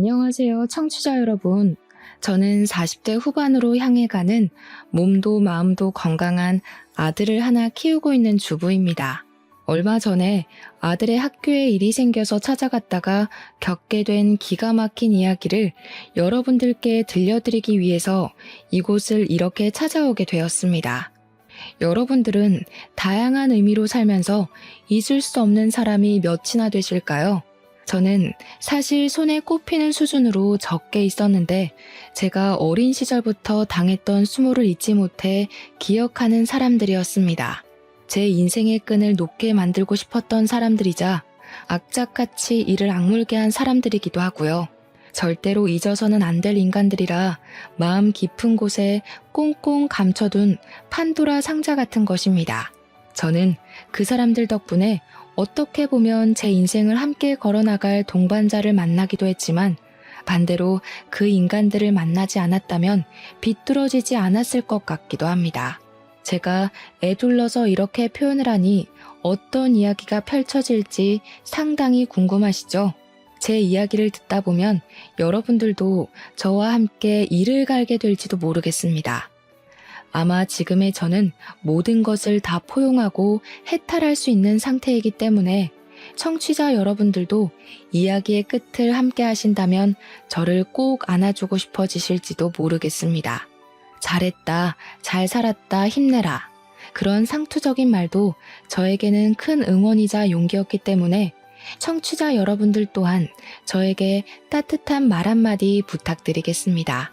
안녕하세요, 청취자 여러분. 저는 40대 후반으로 향해 가는 몸도 마음도 건강한 아들을 하나 키우고 있는 주부입니다. 얼마 전에 아들의 학교에 일이 생겨서 찾아갔다가 겪게 된 기가 막힌 이야기를 여러분들께 들려드리기 위해서 이곳을 이렇게 찾아오게 되었습니다. 여러분들은 다양한 의미로 살면서 잊을 수 없는 사람이 몇이나 되실까요? 저는 사실 손에 꼽히는 수준으로 적게 있었는데 제가 어린 시절부터 당했던 수모를 잊지 못해 기억하는 사람들이었습니다. 제 인생의 끈을 놓게 만들고 싶었던 사람들이자 악착같이 이를 악물게 한 사람들이기도 하고요. 절대로 잊어서는 안 될 인간들이라 마음 깊은 곳에 꽁꽁 감춰둔 판도라 상자 같은 것입니다. 저는 그 사람들 덕분에 어떻게 보면 제 인생을 함께 걸어나갈 동반자를 만나기도 했지만 반대로 그 인간들을 만나지 않았다면 비뚤어지지 않았을 것 같기도 합니다. 제가 애둘러서 이렇게 표현을 하니 어떤 이야기가 펼쳐질지 상당히 궁금하시죠? 제 이야기를 듣다 보면 여러분들도 저와 함께 이를 갈게 될지도 모르겠습니다. 아마 지금의 저는 모든 것을 다 포용하고 해탈할 수 있는 상태이기 때문에 청취자 여러분들도 이야기의 끝을 함께 하신다면 저를 꼭 안아주고 싶어지실지도 모르겠습니다. 잘했다, 잘 살았다, 힘내라. 그런 상투적인 말도 저에게는 큰 응원이자 용기였기 때문에 청취자 여러분들 또한 저에게 따뜻한 말 한마디 부탁드리겠습니다.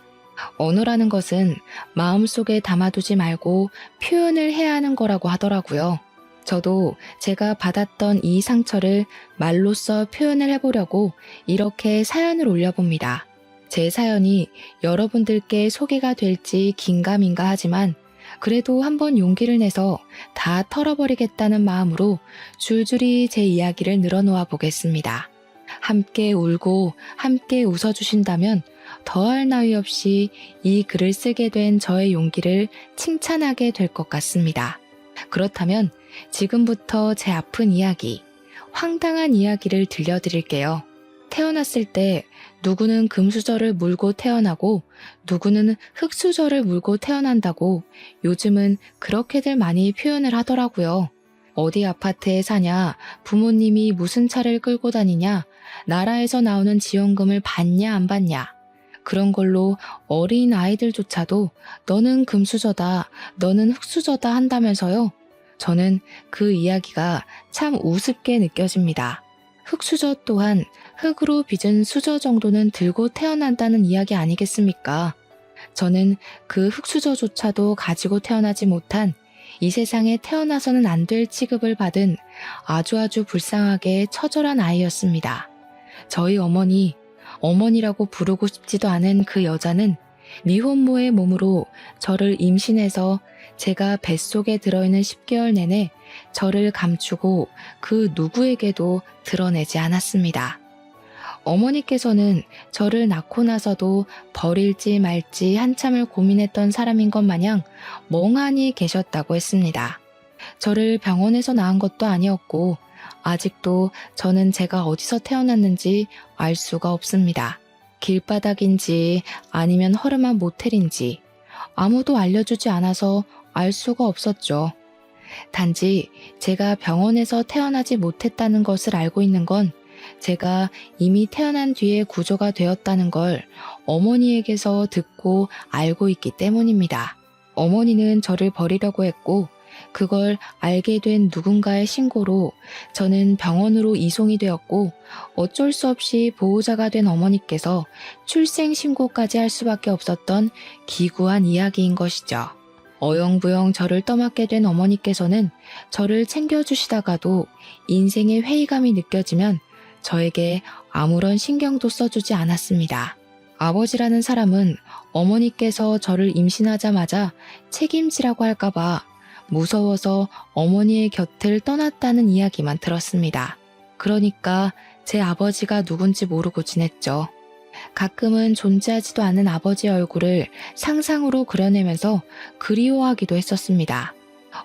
언어라는 것은 마음속에 담아두지 말고 표현을 해야 하는 거라고 하더라고요. 저도 제가 받았던 이 상처를 말로써 표현을 해보려고 이렇게 사연을 올려봅니다. 제 사연이 여러분들께 소개가 될지 긴가민가 하지만 그래도 한번 용기를 내서 다 털어버리겠다는 마음으로 줄줄이 제 이야기를 늘어놓아 보겠습니다. 함께 울고 함께 웃어주신다면 더할 나위 없이 이 글을 쓰게 된 저의 용기를 칭찬하게 될 것 같습니다. 그렇다면 지금부터 제 아픈 이야기, 황당한 이야기를 들려드릴게요. 태어났을 때 누구는 금수저를 물고 태어나고 누구는 흙수저를 물고 태어난다고 요즘은 그렇게들 많이 표현을 하더라고요. 어디 아파트에 사냐, 부모님이 무슨 차를 끌고 다니냐, 나라에서 나오는 지원금을 받냐 안 받냐. 그런 걸로 어린 아이들조차도 너는 금수저다, 너는 흙수저다 한다면서요. 저는 그 이야기가 참 우습게 느껴집니다. 흙수저 또한 흙으로 빚은 수저 정도는 들고 태어난다는 이야기 아니겠습니까? 저는 그 흙수저조차도 가지고 태어나지 못한 이 세상에 태어나서는 안 될 취급을 받은 아주 불쌍하게 처절한 아이였습니다. 저희 어머니라고 부르고 싶지도 않은 그 여자는 미혼모의 몸으로 저를 임신해서 제가 뱃속에 들어있는 10개월 내내 저를 감추고 그 누구에게도 드러내지 않았습니다. 어머니께서는 저를 낳고 나서도 버릴지 말지 한참을 고민했던 사람인 것 마냥 멍하니 계셨다고 했습니다. 저를 병원에서 낳은 것도 아니었고 아직도 저는 제가 어디서 태어났는지 알 수가 없습니다. 길바닥인지 아니면 허름한 모텔인지 아무도 알려주지 않아서 알 수가 없었죠. 단지 제가 병원에서 태어나지 못했다는 것을 알고 있는 건 제가 이미 태어난 뒤에 구조가 되었다는 걸 어머니에게서 듣고 알고 있기 때문입니다. 어머니는 저를 버리려고 했고 그걸 알게 된 누군가의 신고로 저는 병원으로 이송이 되었고 어쩔 수 없이 보호자가 된 어머니께서 출생신고까지 할 수밖에 없었던 기구한 이야기인 것이죠. 어영부영 저를 떠맡게 된 어머니께서는 저를 챙겨주시다가도 인생의 회의감이 느껴지면 저에게 아무런 신경도 써주지 않았습니다. 아버지라는 사람은 어머니께서 저를 임신하자마자 책임지라고 할까봐 무서워서 어머니의 곁을 떠났다는 이야기만 들었습니다. 그러니까 제 아버지가 누군지 모르고 지냈죠. 가끔은 존재하지도 않은 아버지의 얼굴을 상상으로 그려내면서 그리워하기도 했었습니다.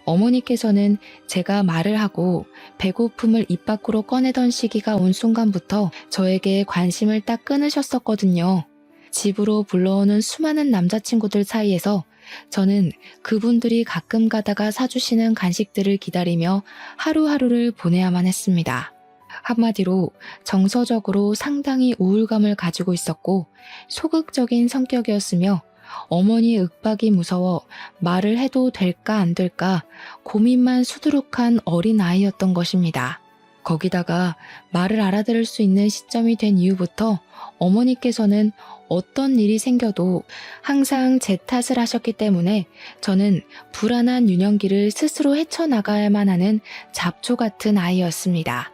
어머니께서는 제가 말을 하고 배고픔을 입 밖으로 꺼내던 시기가 온 순간부터 저에게 관심을 딱 끊으셨었거든요. 집으로 불러오는 수많은 남자친구들 사이에서 저는 그분들이 가끔 가다가 사주시는 간식들을 기다리며 하루하루를 보내야만 했습니다. 한마디로 정서적으로 상당히 우울감을 가지고 있었고 소극적인 성격이었으며 어머니의 윽박이 무서워 말을 해도 될까 안 될까 고민만 수두룩한 어린 아이였던 것입니다. 거기다가 말을 알아들을 수 있는 시점이 된 이후부터 어머니께서는 어떤 일이 생겨도 항상 제 탓을 하셨기 때문에 저는 불안한 유년기를 스스로 헤쳐나가야만 하는 잡초 같은 아이였습니다.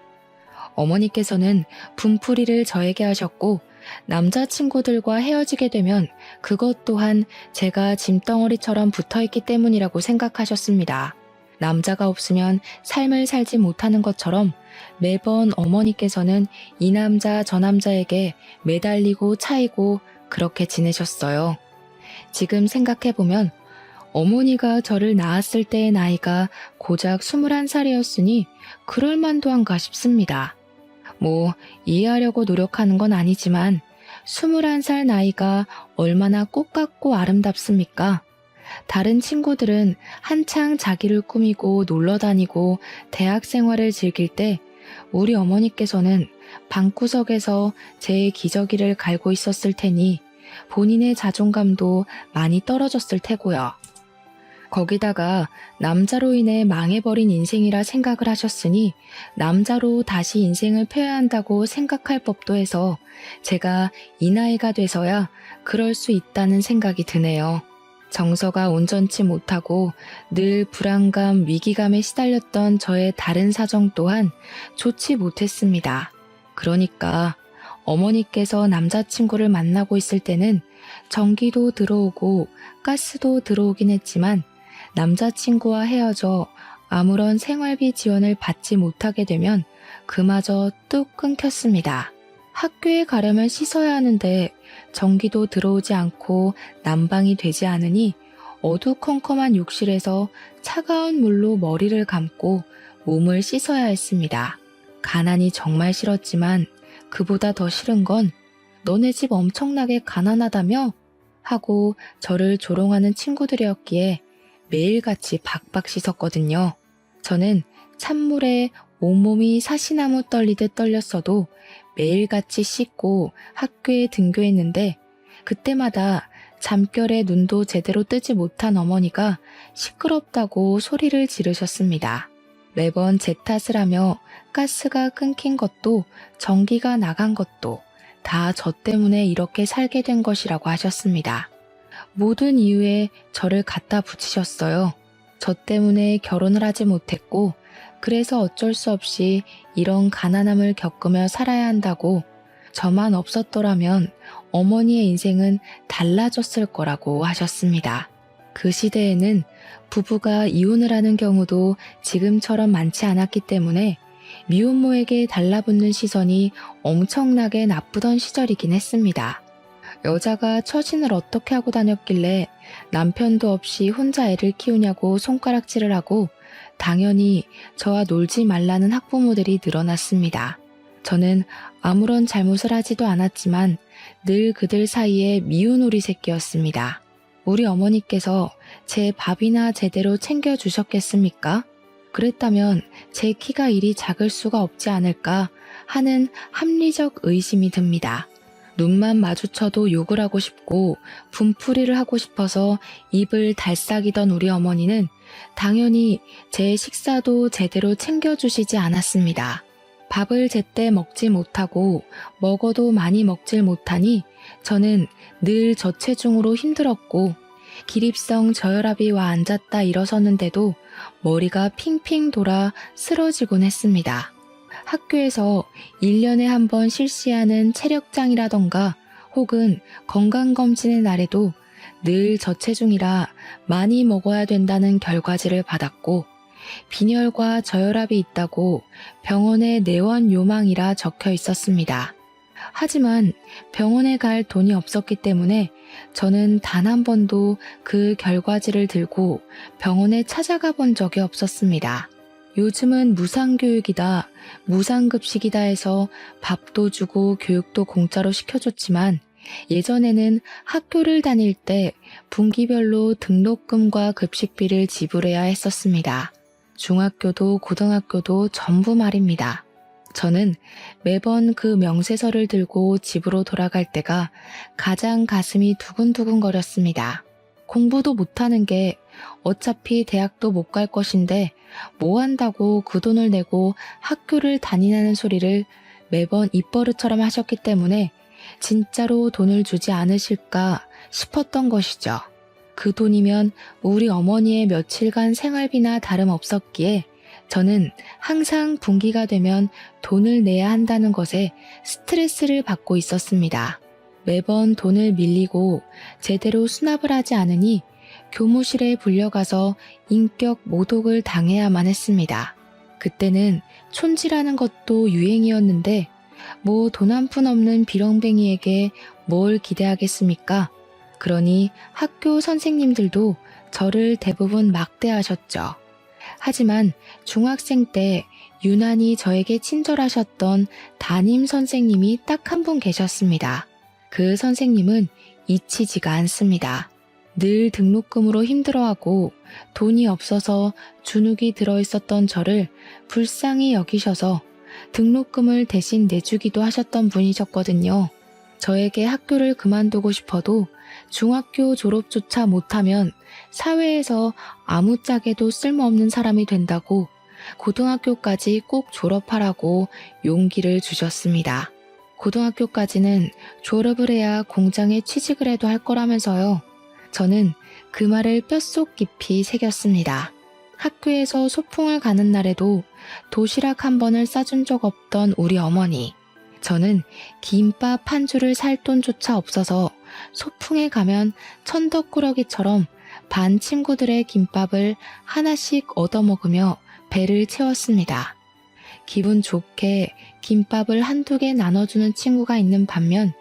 어머니께서는 분풀이를 저에게 하셨고 남자친구들과 헤어지게 되면 그것 또한 제가 짐덩어리처럼 붙어있기 때문이라고 생각하셨습니다. 남자가 없으면 삶을 살지 못하는 것처럼 매번 어머니께서는 이 남자 저 남자에게 매달리고 차이고 그렇게 지내셨어요. 지금 생각해보면 어머니가 저를 낳았을 때의 나이가 고작 21살이었으니 그럴만도 한가 싶습니다. 이해하려고 노력하는 건 아니지만 21살 나이가 얼마나 꽃 같고 아름답습니까? 다른 친구들은 한창 자기를 꾸미고 놀러 다니고 대학 생활을 즐길 때 우리 어머니께서는 방구석에서 제 기저귀를 갈고 있었을 테니 본인의 자존감도 많이 떨어졌을 테고요. 거기다가 남자로 인해 망해버린 인생이라 생각을 하셨으니 남자로 다시 인생을 펴야 한다고 생각할 법도 해서 제가 이 나이가 돼서야 그럴 수 있다는 생각이 드네요. 정서가 온전치 못하고 늘 불안감, 위기감에 시달렸던 저의 다른 사정 또한 좋지 못했습니다. 그러니까 어머니께서 남자친구를 만나고 있을 때는 전기도 들어오고 가스도 들어오긴 했지만 남자친구와 헤어져 아무런 생활비 지원을 받지 못하게 되면 그마저 뚝 끊겼습니다. 학교에 가려면 씻어야 하는데 전기도 들어오지 않고 난방이 되지 않으니 어두컴컴한 욕실에서 차가운 물로 머리를 감고 몸을 씻어야 했습니다. 가난이 정말 싫었지만 그보다 더 싫은 건 너네 집 엄청나게 가난하다며? 하고 저를 조롱하는 친구들이었기에 매일같이 박박 씻었거든요. 저는 찬물에 온몸이 사시나무 떨리듯 떨렸어도 매일같이 씻고 학교에 등교했는데 그때마다 잠결에 눈도 제대로 뜨지 못한 어머니가 시끄럽다고 소리를 지르셨습니다. 매번 제 탓을 하며 가스가 끊긴 것도 전기가 나간 것도 다 저 때문에 이렇게 살게 된 것이라고 하셨습니다. 모든 이유에 저를 갖다 붙이셨어요. 저 때문에 결혼을 하지 못했고 그래서 어쩔 수 없이 이런 가난함을 겪으며 살아야 한다고 저만 없었더라면 어머니의 인생은 달라졌을 거라고 하셨습니다. 그 시대에는 부부가 이혼을 하는 경우도 지금처럼 많지 않았기 때문에 미혼모에게 달라붙는 시선이 엄청나게 나쁘던 시절이긴 했습니다. 여자가 처신을 어떻게 하고 다녔길래 남편도 없이 혼자 애를 키우냐고 손가락질을 하고 당연히 저와 놀지 말라는 학부모들이 늘어났습니다. 저는 아무런 잘못을 하지도 않았지만 늘 그들 사이에 미운 오리 새끼였습니다. 우리 어머니께서 제 밥이나 제대로 챙겨주셨겠습니까? 그랬다면 제 키가 이리 작을 수가 없지 않을까 하는 합리적 의심이 듭니다. 눈만 마주쳐도 욕을 하고 싶고 분풀이를 하고 싶어서 입을 달싹이던 우리 어머니는 당연히 제 식사도 제대로 챙겨주시지 않았습니다. 밥을 제때 먹지 못하고 먹어도 많이 먹질 못하니 저는 늘 저체중으로 힘들었고 기립성 저혈압이 와 앉았다 일어섰는데도 머리가 핑핑 돌아 쓰러지곤 했습니다. 학교에서 1년에 한 번 실시하는 체력장이라던가 혹은 건강검진의 날에도 늘 저체중이라 많이 먹어야 된다는 결과지를 받았고 빈혈과 저혈압이 있다고 병원에 내원 요망이라 적혀 있었습니다. 하지만 병원에 갈 돈이 없었기 때문에 저는 단 한 번도 그 결과지를 들고 병원에 찾아가 본 적이 없었습니다. 요즘은 무상교육이다, 무상급식이다 해서 밥도 주고 교육도 공짜로 시켜줬지만 예전에는 학교를 다닐 때 분기별로 등록금과 급식비를 지불해야 했었습니다. 중학교도 고등학교도 전부 말입니다. 저는 매번 그 명세서를 들고 집으로 돌아갈 때가 가장 가슴이 두근두근거렸습니다. 공부도 못하는 게 어차피 대학도 못 갈 것인데 뭐 한다고 그 돈을 내고 학교를 다니라는 소리를 매번 입버릇처럼 하셨기 때문에 진짜로 돈을 주지 않으실까 싶었던 것이죠. 그 돈이면 우리 어머니의 며칠간 생활비나 다름없었기에 저는 항상 분기가 되면 돈을 내야 한다는 것에 스트레스를 받고 있었습니다. 매번 돈을 밀리고 제대로 수납을 하지 않으니 교무실에 불려가서 인격 모독을 당해야만 했습니다. 그때는 촌지라는 것도 유행이었는데 뭐 돈 한 푼 없는 비렁뱅이에게 뭘 기대하겠습니까? 그러니 학교 선생님들도 저를 대부분 막대하셨죠. 하지만 중학생 때 유난히 저에게 친절하셨던 담임 선생님이 딱 한 분 계셨습니다. 그 선생님은 잊히지가 않습니다. 늘 등록금으로 힘들어하고 돈이 없어서 주눅이 들어있었던 저를 불쌍히 여기셔서 등록금을 대신 내주기도 하셨던 분이셨거든요. 저에게 학교를 그만두고 싶어도 중학교 졸업조차 못하면 사회에서 아무짝에도 쓸모없는 사람이 된다고 고등학교까지 꼭 졸업하라고 용기를 주셨습니다. 고등학교까지는 졸업을 해야 공장에 취직을 해도 할 거라면서요. 저는 그 말을 뼛속 깊이 새겼습니다. 학교에서 소풍을 가는 날에도 도시락 한 번을 싸준 적 없던 우리 어머니. 저는 김밥 한 줄을 살 돈조차 없어서 소풍에 가면 천덕꾸러기처럼 반 친구들의 김밥을 하나씩 얻어먹으며 배를 채웠습니다. 기분 좋게 김밥을 한두 개 나눠주는 친구가 있는 반면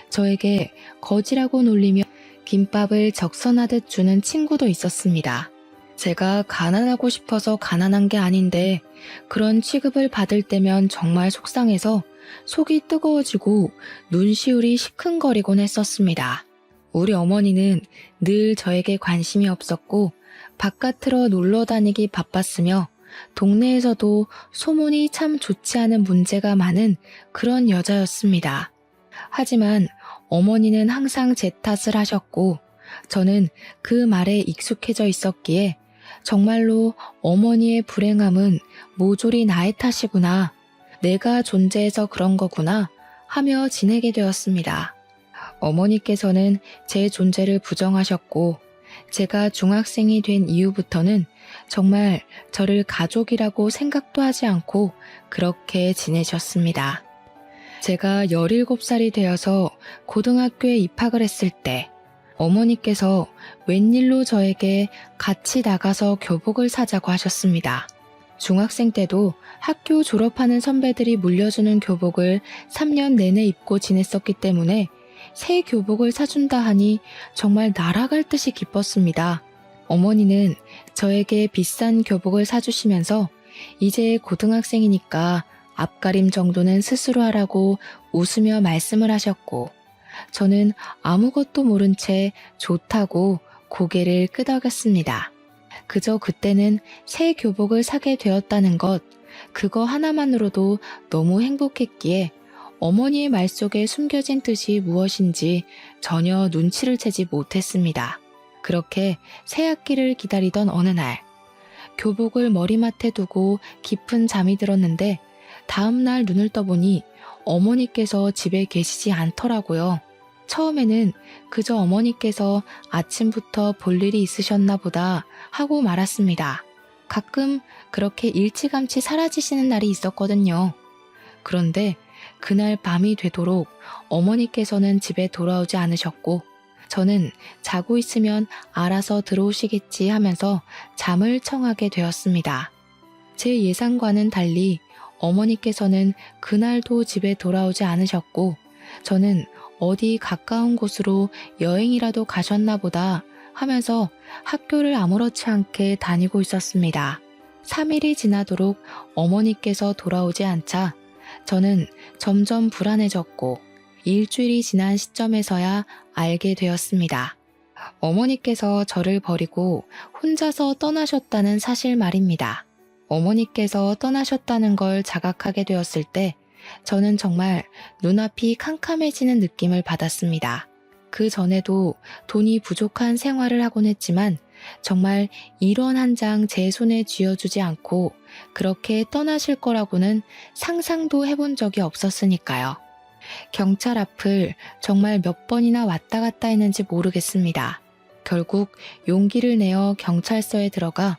저에게 거지라고 놀리며 김밥을 적선하듯 주는 친구도 있었습니다. 제가 가난하고 싶어서 가난한 게 아닌데 그런 취급을 받을 때면 정말 속상해서 속이 뜨거워지고 눈시울이 시큰거리곤 했었습니다. 우리 어머니는 늘 저에게 관심이 없었고 바깥으로 놀러 다니기 바빴으며 동네에서도 소문이 참 좋지 않은 문제가 많은 그런 여자였습니다. 하지만 어머니는 항상 제 탓을 하셨고 저는 그 말에 익숙해져 있었기에 정말로 어머니의 불행함은 모조리 나의 탓이구나, 내가 존재해서 그런 거구나 하며 지내게 되었습니다. 어머니께서는 제 존재를 부정하셨고 제가 중학생이 된 이후부터는 정말 저를 가족이라고 생각도 하지 않고 그렇게 지내셨습니다. 제가 17살이 되어서 고등학교에 입학을 했을 때 어머니께서 웬일로 저에게 같이 나가서 교복을 사자고 하셨습니다. 중학생 때도 학교 졸업하는 선배들이 물려주는 교복을 3년 내내 입고 지냈었기 때문에 새 교복을 사준다 하니 정말 날아갈 듯이 기뻤습니다. 어머니는 저에게 비싼 교복을 사주시면서 이제 고등학생이니까 앞가림 정도는 스스로 하라고 웃으며 말씀을 하셨고 저는 아무것도 모른 채 좋다고 고개를 끄덕였습니다. 그저 그때는 새 교복을 사게 되었다는 것, 그거 하나만으로도 너무 행복했기에 어머니의 말 속에 숨겨진 뜻이 무엇인지 전혀 눈치를 채지 못했습니다. 그렇게 새 학기를 기다리던 어느 날, 교복을 머리맡에 두고 깊은 잠이 들었는데 다음 날 눈을 떠보니 어머니께서 집에 계시지 않더라고요. 처음에는 그저 어머니께서 아침부터 볼 일이 있으셨나 보다 하고 말았습니다. 가끔 그렇게 일찌감치 사라지시는 날이 있었거든요. 그런데 그날 밤이 되도록 어머니께서는 집에 돌아오지 않으셨고 저는 자고 있으면 알아서 들어오시겠지 하면서 잠을 청하게 되었습니다. 제 예상과는 달리 어머니께서는 그날도 집에 돌아오지 않으셨고 저는 어디 가까운 곳으로 여행이라도 가셨나 보다 하면서 학교를 아무렇지 않게 다니고 있었습니다. 3일이 지나도록 어머니께서 돌아오지 않자 저는 점점 불안해졌고 일주일이 지난 시점에서야 알게 되었습니다. 어머니께서 저를 버리고 혼자서 떠나셨다는 사실 말입니다. 어머니께서 떠나셨다는 걸 자각하게 되었을 때 저는 정말 눈앞이 캄캄해지는 느낌을 받았습니다. 그 전에도 돈이 부족한 생활을 하곤 했지만 정말 1원 한 장 제 손에 쥐어주지 않고 그렇게 떠나실 거라고는 상상도 해본 적이 없었으니까요. 경찰 앞을 정말 몇 번이나 왔다 갔다 했는지 모르겠습니다. 결국 용기를 내어 경찰서에 들어가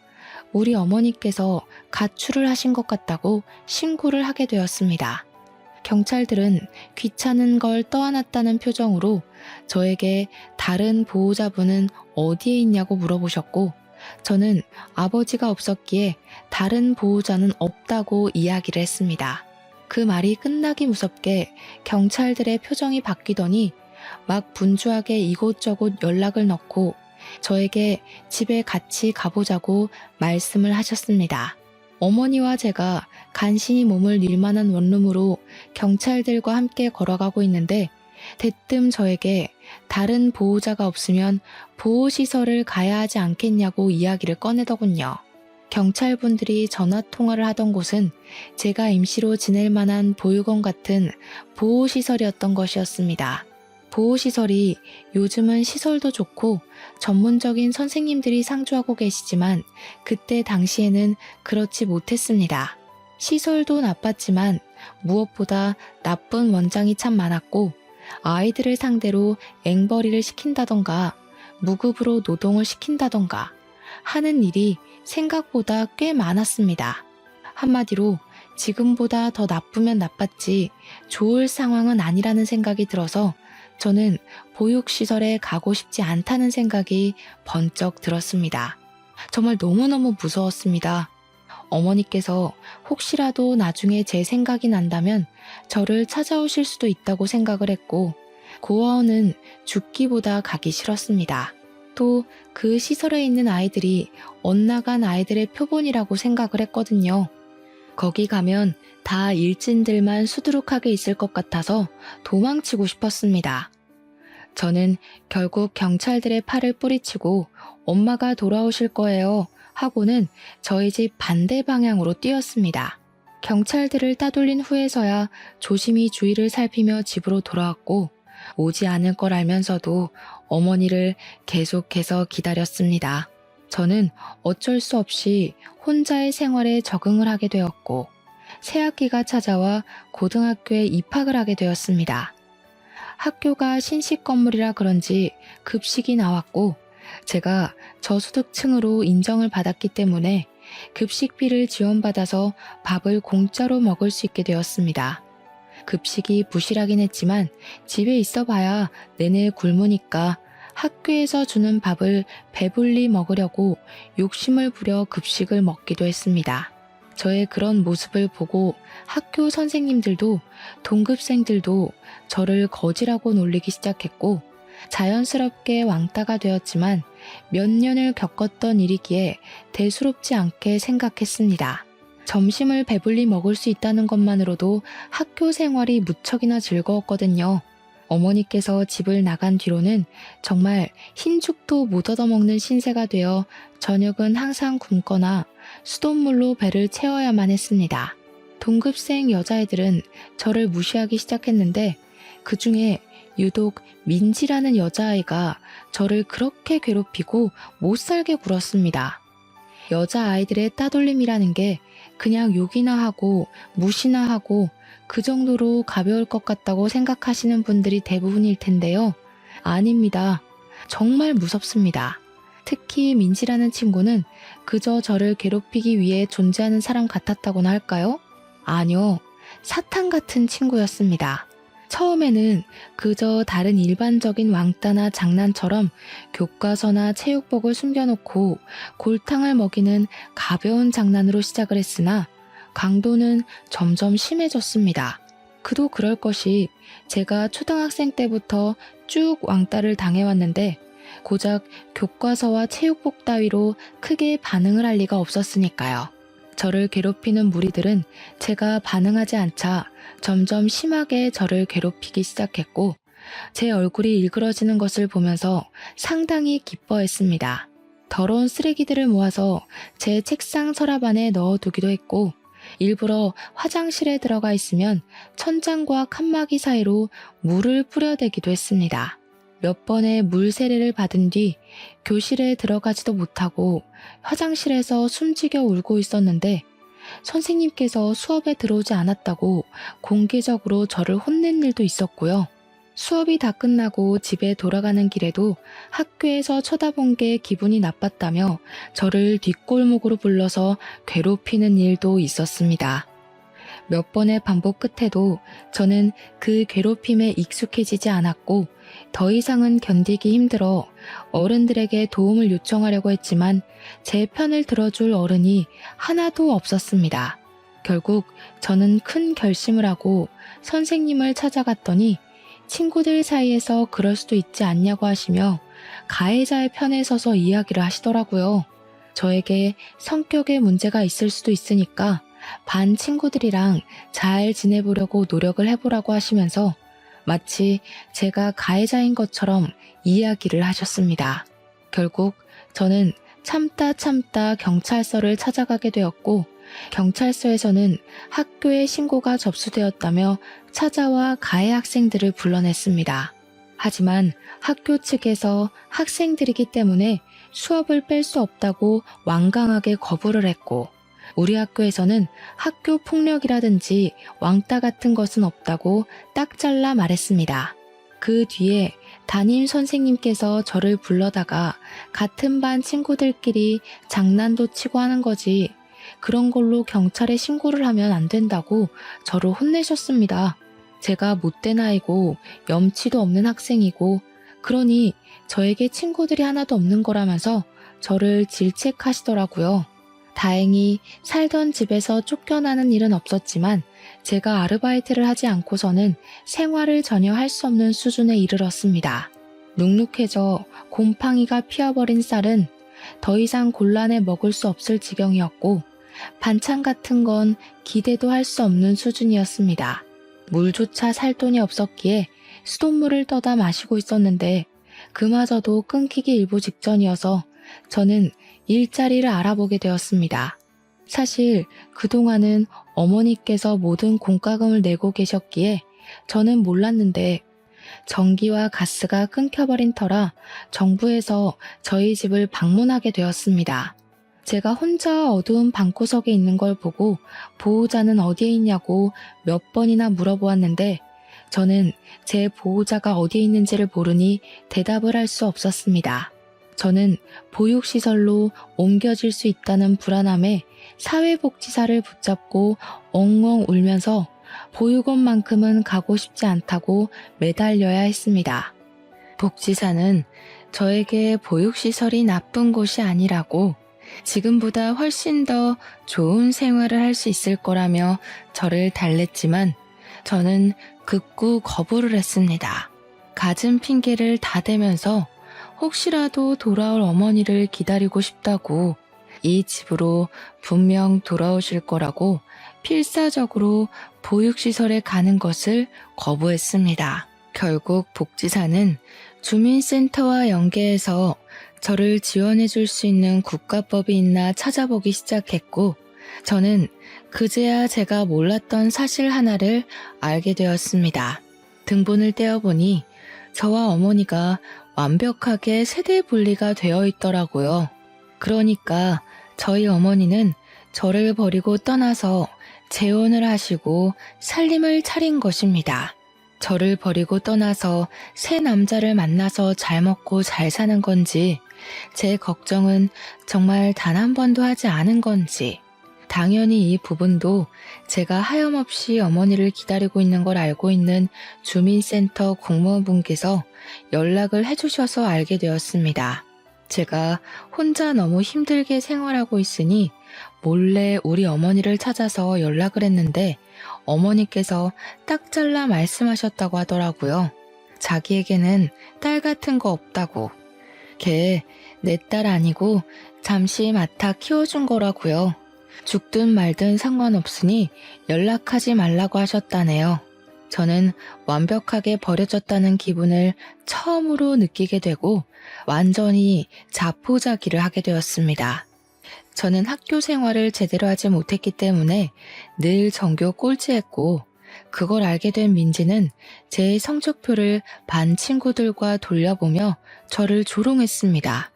우리 어머니께서 가출을 하신 것 같다고 신고를 하게 되었습니다. 경찰들은 귀찮은 걸 떠안았다는 표정으로 저에게 다른 보호자분은 어디에 있냐고 물어보셨고 저는 아버지가 없었기에 다른 보호자는 없다고 이야기를 했습니다. 그 말이 끝나기 무섭게 경찰들의 표정이 바뀌더니 막 분주하게 이곳저곳 연락을 넣고 저에게 집에 같이 가보자고 말씀을 하셨습니다. 어머니와 제가 간신히 몸을 닐 만한 원룸으로 경찰들과 함께 걸어가고 있는데 대뜸 저에게 다른 보호자가 없으면 보호시설을 가야 하지 않겠냐고 이야기를 꺼내더군요. 경찰분들이 전화통화를 하던 곳은 제가 임시로 지낼 만한 보육원 같은 보호시설이었던 것이었습니다. 보호시설이 요즘은 시설도 좋고 전문적인 선생님들이 상주하고 계시지만 그때 당시에는 그렇지 못했습니다. 시설도 나빴지만 무엇보다 나쁜 원장이 참 많았고 아이들을 상대로 앵벌이를 시킨다던가 무급으로 노동을 시킨다던가 하는 일이 생각보다 꽤 많았습니다. 한마디로 지금보다 더 나쁘면 나빴지 좋을 상황은 아니라는 생각이 들어서 저는 보육시설에 가고 싶지 않다는 생각이 번쩍 들었습니다. 정말 너무너무 무서웠습니다. 어머니께서 혹시라도 나중에 제 생각이 난다면 저를 찾아오실 수도 있다고 생각을 했고 고아원은 죽기보다 가기 싫었습니다. 또 그 시설에 있는 아이들이 엇나간 아이들의 표본이라고 생각을 했거든요. 거기 가면 다 일진들만 수두룩하게 있을 것 같아서 도망치고 싶었습니다. 저는 결국 경찰들의 팔을 뿌리치고 엄마가 돌아오실 거예요 하고는 저희 집 반대 방향으로 뛰었습니다. 경찰들을 따돌린 후에서야 조심히 주위를 살피며 집으로 돌아왔고 오지 않을 걸 알면서도 어머니를 계속해서 기다렸습니다. 저는 어쩔 수 없이 혼자의 생활에 적응을 하게 되었고 새학기가 찾아와 고등학교에 입학을 하게 되었습니다. 학교가 신식 건물이라 그런지 급식이 나왔고 제가 저소득층으로 인정을 받았기 때문에 급식비를 지원받아서 밥을 공짜로 먹을 수 있게 되었습니다. 급식이 부실하긴 했지만 집에 있어 봐야 내내 굶으니까 학교에서 주는 밥을 배불리 먹으려고 욕심을 부려 급식을 먹기도 했습니다. 저의 그런 모습을 보고 학교 선생님들도 동급생들도 저를 거지라고 놀리기 시작했고 자연스럽게 왕따가 되었지만 몇 년을 겪었던 일이기에 대수롭지 않게 생각했습니다. 점심을 배불리 먹을 수 있다는 것만으로도 학교 생활이 무척이나 즐거웠거든요. 어머니께서 집을 나간 뒤로는 정말 흰죽도 못 얻어먹는 신세가 되어 저녁은 항상 굶거나 수돗물로 배를 채워야만 했습니다. 동급생 여자애들은 저를 무시하기 시작했는데 그 중에 유독 민지라는 여자아이가 저를 그렇게 괴롭히고 못살게 굴었습니다. 여자아이들의 따돌림이라는 게 그냥 욕이나 하고 무시나 하고 그 정도로 가벼울 것 같다고 생각하시는 분들이 대부분일 텐데요. 아닙니다. 정말 무섭습니다. 특히 민지라는 친구는 그저 저를 괴롭히기 위해 존재하는 사람 같았다고나 할까요? 아니요. 사탄 같은 친구였습니다. 처음에는 그저 다른 일반적인 왕따나 장난처럼 교과서나 체육복을 숨겨놓고 골탕을 먹이는 가벼운 장난으로 시작을 했으나 강도는 점점 심해졌습니다. 그도 그럴 것이 제가 초등학생 때부터 쭉 왕따를 당해왔는데 고작 교과서와 체육복 따위로 크게 반응을 할 리가 없었으니까요. 저를 괴롭히는 무리들은 제가 반응하지 않자 점점 심하게 저를 괴롭히기 시작했고 제 얼굴이 일그러지는 것을 보면서 상당히 기뻐했습니다. 더러운 쓰레기들을 모아서 제 책상 서랍 안에 넣어두기도 했고 일부러 화장실에 들어가 있으면 천장과 칸막이 사이로 물을 뿌려대기도 했습니다. 몇 번의 물 세례를 받은 뒤 교실에 들어가지도 못하고 화장실에서 숨지겨 울고 있었는데 선생님께서 수업에 들어오지 않았다고 공개적으로 저를 혼낸 일도 있었고요. 수업이 다 끝나고 집에 돌아가는 길에도 학교에서 쳐다본 게 기분이 나빴다며 저를 뒷골목으로 불러서 괴롭히는 일도 있었습니다. 몇 번의 반복 끝에도 저는 그 괴롭힘에 익숙해지지 않았고 더 이상은 견디기 힘들어 어른들에게 도움을 요청하려고 했지만 제 편을 들어줄 어른이 하나도 없었습니다. 결국 저는 큰 결심을 하고 선생님을 찾아갔더니 친구들 사이에서 그럴 수도 있지 않냐고 하시며 가해자의 편에 서서 이야기를 하시더라고요. 저에게 성격에 문제가 있을 수도 있으니까 반 친구들이랑 잘 지내보려고 노력을 해보라고 하시면서 마치 제가 가해자인 것처럼 이야기를 하셨습니다. 결국 저는 참다 경찰서를 찾아가게 되었고 경찰서에서는 학교에 신고가 접수되었다며 찾아와 가해 학생들을 불러냈습니다. 하지만 학교 측에서 학생들이기 때문에 수업을 뺄 수 없다고 완강하게 거부를 했고 우리 학교에서는 학교 폭력이라든지 왕따 같은 것은 없다고 딱 잘라 말했습니다. 그 뒤에 담임 선생님께서 저를 불러다가 같은 반 친구들끼리 장난도 치고 하는 거지 그런 걸로 경찰에 신고를 하면 안 된다고 저를 혼내셨습니다. 제가 못된 아이고 염치도 없는 학생이고 그러니 저에게 친구들이 하나도 없는 거라면서 저를 질책하시더라고요. 다행히 살던 집에서 쫓겨나는 일은 없었지만 제가 아르바이트를 하지 않고서는 생활을 전혀 할 수 없는 수준에 이르렀습니다. 눅눅해져 곰팡이가 피어버린 쌀은 더 이상 곤란해 먹을 수 없을 지경이었고 반찬 같은 건 기대도 할 수 없는 수준이었습니다. 물조차 살 돈이 없었기에 수돗물을 떠다 마시고 있었는데 그마저도 끊기기 일보 직전이어서 저는 일자리를 알아보게 되었습니다. 사실 그동안은 어머니께서 모든 공과금을 내고 계셨기에 저는 몰랐는데 전기와 가스가 끊겨버린 터라 정부에서 저희 집을 방문하게 되었습니다. 제가 혼자 어두운 방구석에 있는 걸 보고 보호자는 어디에 있냐고 몇 번이나 물어보았는데 저는 제 보호자가 어디에 있는지를 모르니 대답을 할 수 없었습니다. 저는 보육시설로 옮겨질 수 있다는 불안함에 사회복지사를 붙잡고 엉엉 울면서 보육원만큼은 가고 싶지 않다고 매달려야 했습니다. 복지사는 저에게 보육시설이 나쁜 곳이 아니라고 지금보다 훨씬 더 좋은 생활을 할 수 있을 거라며 저를 달랬지만 저는 극구 거부를 했습니다. 갖은 핑계를 다 대면서 혹시라도 돌아올 어머니를 기다리고 싶다고 이 집으로 분명 돌아오실 거라고 필사적으로 보육시설에 가는 것을 거부했습니다. 결국 복지사는 주민센터와 연계해서 저를 지원해 줄 수 있는 국가법이 있나 찾아보기 시작했고 저는 그제야 제가 몰랐던 사실 하나를 알게 되었습니다. 등본을 떼어보니 저와 어머니가 완벽하게 세대 분리가 되어 있더라고요. 그러니까 저희 어머니는 저를 버리고 떠나서 재혼을 하시고 살림을 차린 것입니다. 저를 버리고 떠나서 새 남자를 만나서 잘 먹고 잘 사는 건지 제 걱정은 정말 단 한 번도 하지 않은 건지 당연히 이 부분도 제가 하염없이 어머니를 기다리고 있는 걸 알고 있는 주민센터 공무원분께서 연락을 해주셔서 알게 되었습니다. 제가 혼자 너무 힘들게 생활하고 있으니 몰래 우리 어머니를 찾아서 연락을 했는데 어머니께서 딱 잘라 말씀하셨다고 하더라고요. 자기에게는 딸 같은 거 없다고. 걔 내 딸 아니고 잠시 맡아 키워준 거라고요. 죽든 말든 상관없으니 연락하지 말라고 하셨다네요. 저는 완벽하게 버려졌다는 기분을 처음으로 느끼게 되고 완전히 자포자기를 하게 되었습니다. 저는 학교 생활을 제대로 하지 못했기 때문에 늘 전교 꼴찌했고 그걸 알게 된 민지는 제 성적표를 반 친구들과 돌려보며 저를 조롱했습니다.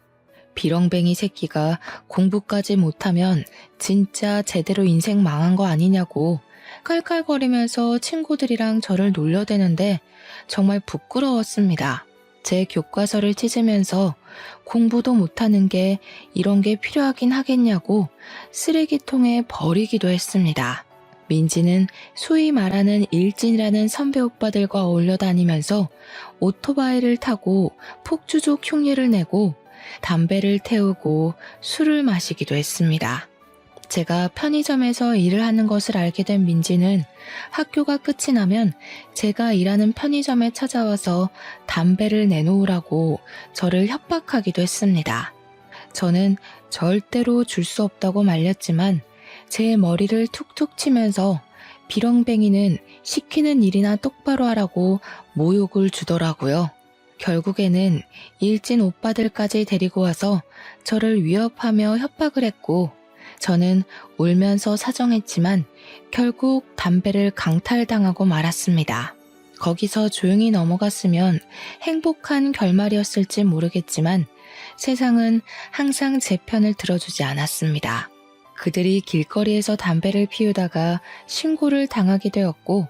비렁뱅이 새끼가 공부까지 못하면 진짜 제대로 인생 망한 거 아니냐고 깔깔거리면서 친구들이랑 저를 놀려대는데 정말 부끄러웠습니다. 제 교과서를 찢으면서 공부도 못하는 게 이런 게 필요하긴 하겠냐고 쓰레기통에 버리기도 했습니다. 민지는 소위 말하는 일진이라는 선배 오빠들과 어울려 다니면서 오토바이를 타고 폭주족 흉내를 내고 담배를 태우고 술을 마시기도 했습니다. 제가 편의점에서 일을 하는 것을 알게 된 민지는 학교가 끝이 나면 제가 일하는 편의점에 찾아와서 담배를 내놓으라고 저를 협박하기도 했습니다. 저는 절대로 줄 수 없다고 말렸지만 제 머리를 툭툭 치면서 비렁뱅이는 시키는 일이나 똑바로 하라고 모욕을 주더라고요. 결국에는 일진 오빠들까지 데리고 와서 저를 위협하며 협박을 했고 저는 울면서 사정했지만 결국 담배를 강탈당하고 말았습니다. 거기서 조용히 넘어갔으면 행복한 결말이었을지 모르겠지만 세상은 항상 제 편을 들어주지 않았습니다. 그들이 길거리에서 담배를 피우다가 신고를 당하게 되었고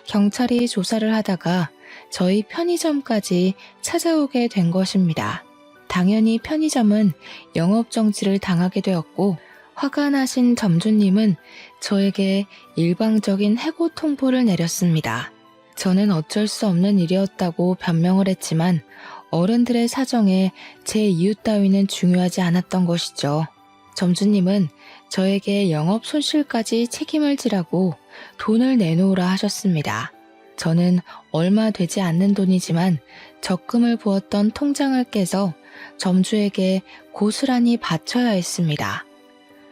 경찰이 조사를 하다가 저희 편의점까지 찾아오게 된 것입니다. 당연히 편의점은 영업정지를 당하게 되었고 화가 나신 점주님은 저에게 일방적인 해고 통보를 내렸습니다. 저는 어쩔 수 없는 일이었다고 변명을 했지만 어른들의 사정에 제 이유 따위는 중요하지 않았던 것이죠. 점주님은 저에게 영업 손실까지 책임을 지라고 돈을 내놓으라 하셨습니다. 저는 얼마 되지 않는 돈이지만 적금을 부었던 통장을 깨서 점주에게 고스란히 바쳐야 했습니다.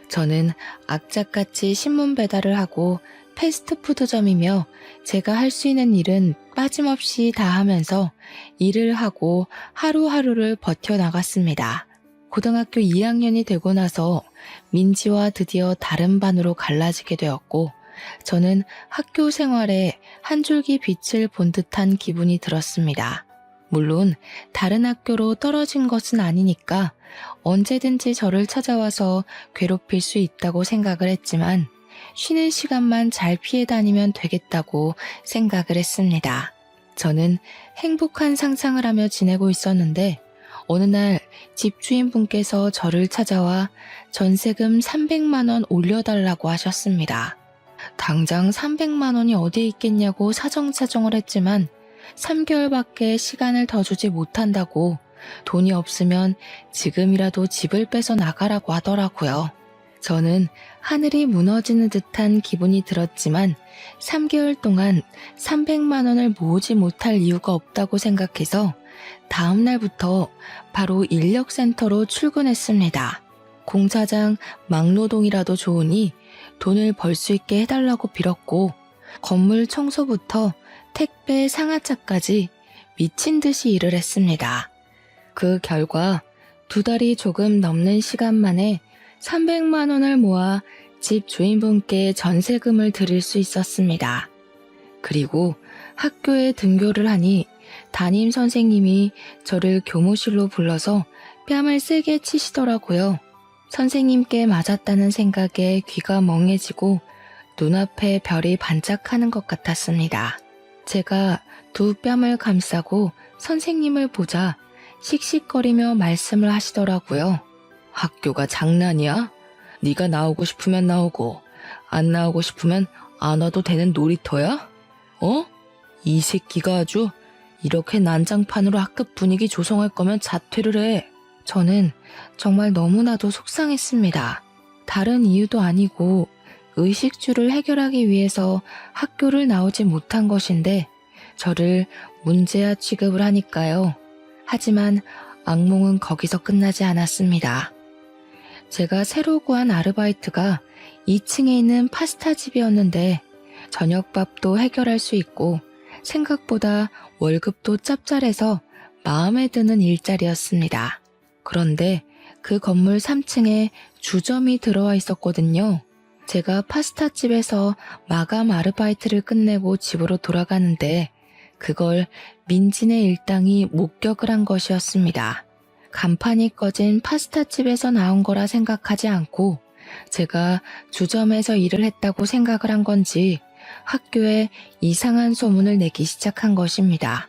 저는 악착같이 신문 배달을 하고 패스트푸드점이며 제가 할 수 있는 일은 빠짐없이 다 하면서 일을 하고 하루하루를 버텨나갔습니다. 고등학교 2학년이 되고 나서 민지와 드디어 다른 반으로 갈라지게 되었고 저는 학교 생활에 한 줄기 빛을 본 듯한 기분이 들었습니다. 물론 다른 학교로 떨어진 것은 아니니까 언제든지 저를 찾아와서 괴롭힐 수 있다고 생각을 했지만 쉬는 시간만 잘 피해 다니면 되겠다고 생각을 했습니다. 저는 행복한 상상을 하며 지내고 있었는데 어느 날 집주인분께서 저를 찾아와 전세금 300만 원 올려달라고 하셨습니다. 당장 300만 원이 어디에 있겠냐고 사정사정을 했지만 3개월밖에 시간을 더 주지 못한다고 돈이 없으면 지금이라도 집을 빼서 나가라고 하더라고요. 저는 하늘이 무너지는 듯한 기분이 들었지만 3개월 동안 300만 원을 모으지 못할 이유가 없다고 생각해서 다음 날부터 바로 인력센터로 출근했습니다. 공사장 막노동이라도 좋으니 돈을 벌 수 있게 해달라고 빌었고 건물 청소부터 택배 상하차까지 미친 듯이 일을 했습니다. 그 결과 2달이 조금 넘는 시간 만에 300만 원을 모아 집 주인분께 전세금을 드릴 수 있었습니다. 그리고 학교에 등교를 하니 담임 선생님이 저를 교무실로 불러서 뺨을 세게 치시더라고요. 선생님께 맞았다는 생각에 귀가 멍해지고 눈앞에 별이 반짝하는 것 같았습니다. 제가 두 뺨을 감싸고 선생님을 보자 씩씩거리며 말씀을 하시더라고요. 학교가 장난이야? 네가 나오고 싶으면 나오고 안 나오고 싶으면 안 와도 되는 놀이터야? 어? 이 새끼가 아주 이렇게 난장판으로 학급 분위기 조성할 거면 자퇴를 해. 저는 정말 너무나도 속상했습니다. 다른 이유도 아니고 의식주를 해결하기 위해서 학교를 나오지 못한 것인데 저를 문제아 취급을 하니까요. 하지만 악몽은 거기서 끝나지 않았습니다. 제가 새로 구한 아르바이트가 2층에 있는 파스타 집이었는데 저녁밥도 해결할 수 있고 생각보다 월급도 짭짤해서 마음에 드는 일자리였습니다. 그런데 그 건물 3층에 주점이 들어와 있었거든요. 제가 파스타집에서 마감 아르바이트를 끝내고 집으로 돌아가는데 그걸 민진의 일당이 목격을 한 것이었습니다. 간판이 꺼진 파스타집에서 나온 거라 생각하지 않고 제가 주점에서 일을 했다고 생각을 한 건지 학교에 이상한 소문을 내기 시작한 것입니다.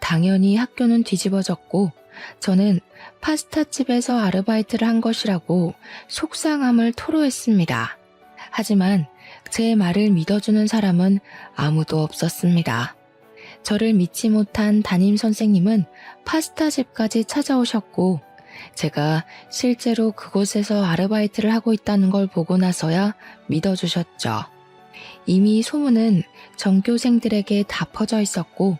당연히 학교는 뒤집어졌고 저는 파스타집에서 아르바이트를 한 것이라고 속상함을 토로했습니다. 하지만 제 말을 믿어주는 사람은 아무도 없었습니다. 저를 믿지 못한 담임 선생님은 파스타집까지 찾아오셨고 제가 실제로 그곳에서 아르바이트를 하고 있다는 걸 보고 나서야 믿어주셨죠. 이미 소문은 전교생들에게 다 퍼져 있었고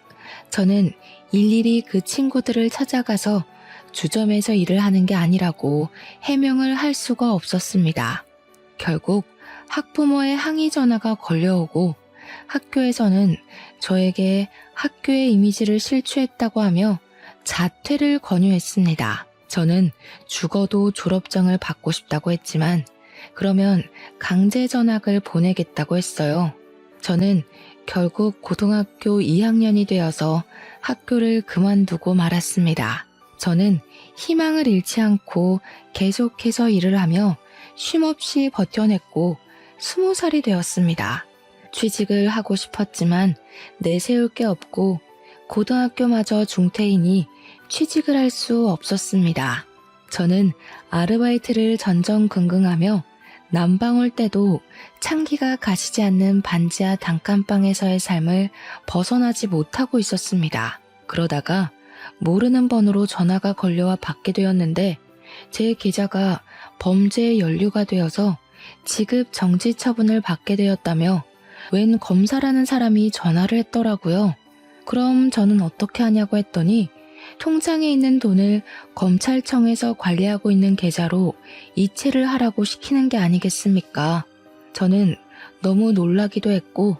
저는 일일이 그 친구들을 찾아가서 주점에서 일을 하는 게 아니라고 해명을 할 수가 없었습니다. 결국 학부모의 항의 전화가 걸려오고 학교에서는 저에게 학교의 이미지를 실추했다고 하며 자퇴를 권유했습니다. 저는 죽어도 졸업장을 받고 싶다고 했지만 그러면 강제 전학을 보내겠다고 했어요. 저는 결국 고등학교 2학년이 되어서 학교를 그만두고 말았습니다. 저는 희망을 잃지 않고 계속해서 일을 하며 쉼없이 버텨냈고 20살이 되었습니다. 취직을 하고 싶었지만 내세울 게 없고 고등학교마저 중퇴이니 취직을 할 수 없었습니다. 저는 아르바이트를 전전긍긍하며 난방 올 때도 찬기가 가시지 않는 반지하 단칸방에서의 삶을 벗어나지 못하고 있었습니다. 그러다가 모르는 번호로 전화가 걸려와 받게 되었는데 제 계좌가 범죄의 연루가 되어서 지급 정지 처분을 받게 되었다며 웬 검사라는 사람이 전화를 했더라고요. 그럼 저는 어떻게 하냐고 했더니 통장에 있는 돈을 검찰청에서 관리하고 있는 계좌로 이체를 하라고 시키는 게 아니겠습니까? 저는 너무 놀라기도 했고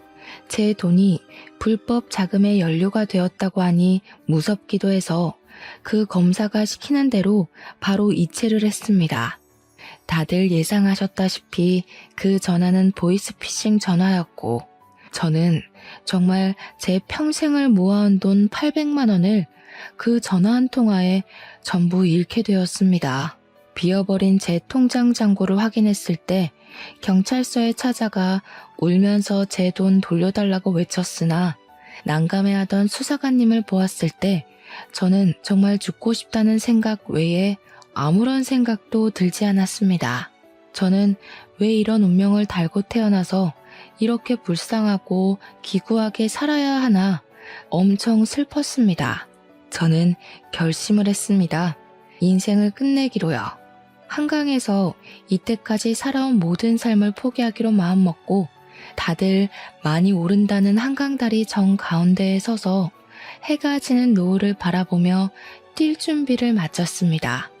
제 돈이 불법 자금에 연루가 되었다고 하니 무섭기도 해서 그 검사가 시키는 대로 바로 이체를 했습니다. 다들 예상하셨다시피 그 전화는 보이스피싱 전화였고 저는 정말 제 평생을 모아온 돈 800만 원을 그 전화 한 통화에 전부 잃게 되었습니다. 비어버린 제 통장 잔고를 확인했을 때 경찰서에 찾아가 울면서 제 돈 돌려달라고 외쳤으나 난감해하던 수사관님을 보았을 때 저는 정말 죽고 싶다는 생각 외에 아무런 생각도 들지 않았습니다. 저는 왜 이런 운명을 달고 태어나서 이렇게 불쌍하고 기구하게 살아야 하나 엄청 슬펐습니다. 저는 결심을 했습니다. 인생을 끝내기로요. 한강에서 이때까지 살아온 모든 삶을 포기하기로 마음먹고 다들 많이 오른다는 한강다리 정 가운데에 서서 해가 지는 노을을 바라보며 뛸 준비를 마쳤습니다.